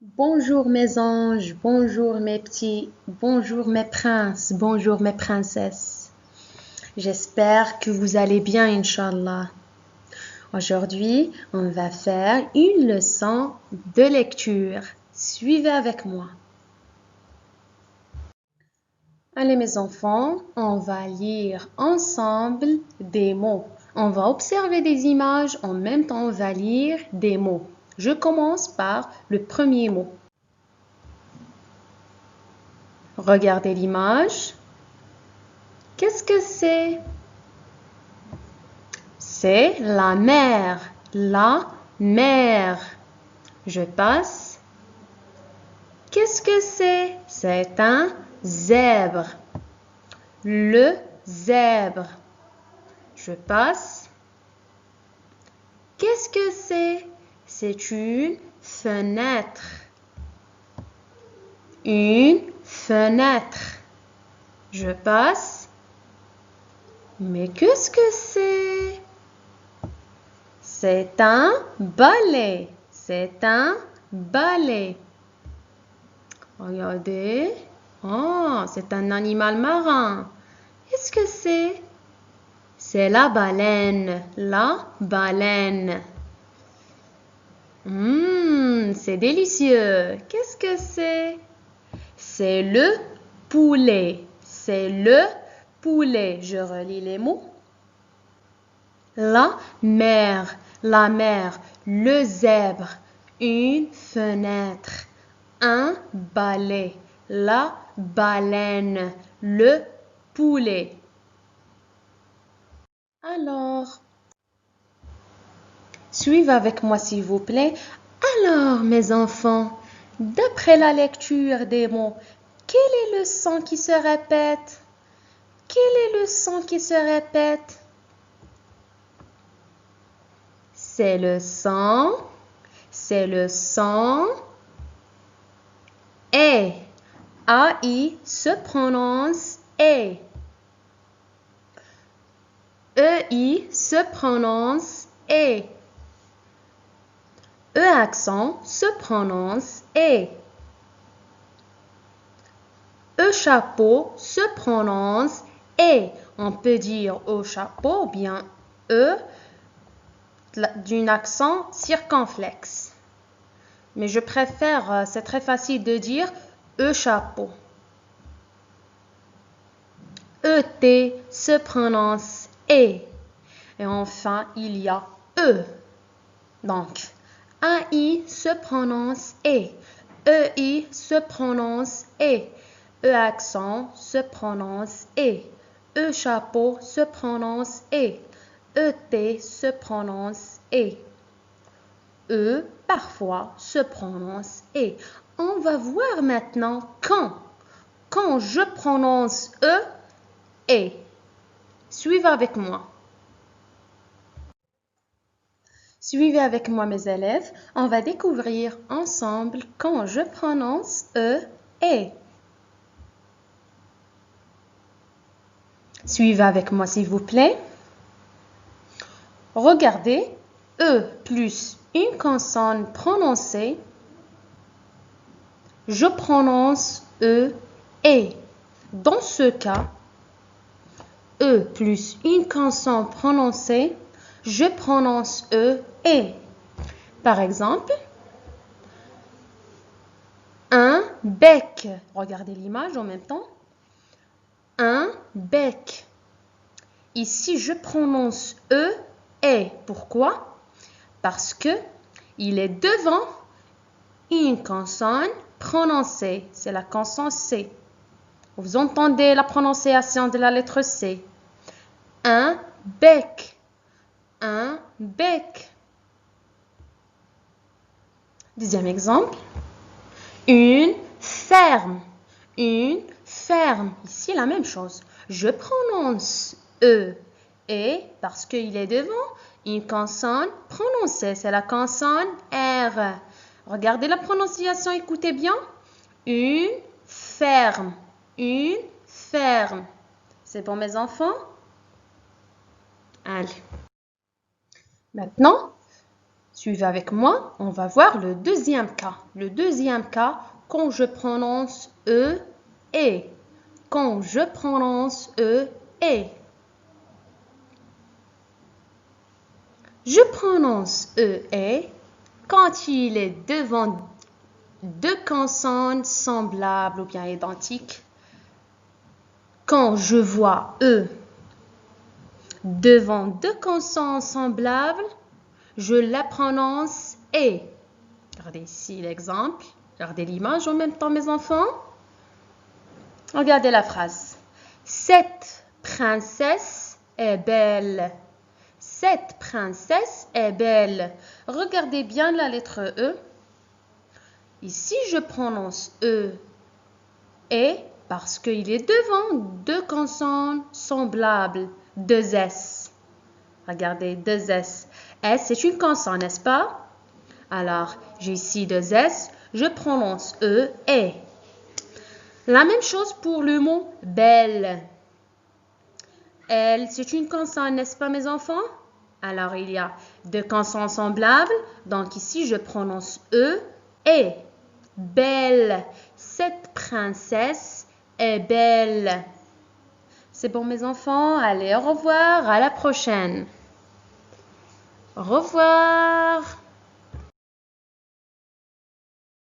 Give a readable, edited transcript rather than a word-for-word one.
Bonjour mes anges, bonjour mes petits, bonjour mes princes, bonjour mes princesses. J'espère que vous allez bien, Inch'Allah. Aujourd'hui, on va faire une leçon de lecture. Suivez avec moi. Allez mes enfants, on va lire ensemble des mots. On va observer des images, en même temps on va lire des mots. Je commence par le premier mot. Regardez l'image. Qu'est-ce que c'est? C'est la mer. La mer. Je passe. Qu'est-ce que c'est? C'est un zèbre. Le zèbre. Je passe. Qu'est-ce que c'est? C'est une fenêtre. Une fenêtre. Je passe. Mais qu'est-ce que c'est? C'est un balai. C'est un balai. Regardez. Oh, c'est un animal marin. Qu'est-ce que c'est? C'est la baleine. La baleine. C'est délicieux. Qu'est-ce que c'est? C'est le poulet. C'est le poulet. Je relis les mots. La mer, le zèbre, une fenêtre, un balai, la baleine, le poulet. Alors, suivez avec moi s'il vous plaît. Alors, mes enfants, d'après la lecture des mots, quel est le son qui se répète? Quel est le son qui se répète? C'est le son et. AI se prononce et. EI se prononce et. E accent se prononce et. E chapeau se prononce et. On peut dire au chapeau ou bien E d'un accent circonflexe. Mais je préfère, c'est très facile de dire E chapeau. ET se prononce et. Et enfin, il y a E. Donc, AI se prononce et. EI se prononce et. E accent se prononce et. E chapeau se prononce et. ET se prononce et. E parfois se prononce et. On va voir maintenant quand. Quand je prononce E et. Suivez avec moi. Suivez avec moi mes élèves. On va découvrir ensemble quand je prononce E et. Suivez avec moi s'il vous plaît. Regardez, E plus une consonne prononcée. Je prononce E et. Dans ce cas, E plus une consonne prononcée, je prononce E et. Par exemple, un bec. Regardez l'image en même temps. Un bec. Ici, je prononce E et. Pourquoi? Parce que il est devant une consonne prononcée. C'est la consonne C. Vous entendez la prononciation de la lettre C. Un bec. Un bec. Deuxième exemple. Une ferme. Une ferme. Ici, la même chose. Je prononce E et parce qu'il est devant une consonne prononcée. C'est la consonne R. Regardez la prononciation, écoutez bien. Une ferme. Une ferme. C'est bon, mes enfants? Allez. Maintenant, Suivez avec moi, on va voir le deuxième cas. Le deuxième cas, quand je prononce E, et. Quand je prononce E, et. Je prononce E, et quand il est devant deux consonnes semblables ou bien identiques. Quand je vois E devant deux consonnes semblables, je la prononce E. Regardez ici l'exemple. Regardez l'image en même temps, mes enfants. Regardez la phrase. Cette princesse est belle. Cette princesse est belle. Regardez bien la lettre E. Ici, je prononce E et parce qu'il est devant deux consonnes semblables, deux S. Regardez, deux S. S, c'est une consonne, n'est-ce pas? Alors, j'ai ici deux S, je prononce E et. La même chose pour le mot belle. Elle, c'est une consonne, n'est-ce pas, mes enfants? Alors, il y a deux consonnes semblables. Donc, ici, je prononce E et. Belle. Cette princesse est belle. C'est bon, mes enfants? Allez, au revoir. À la prochaine. Au revoir.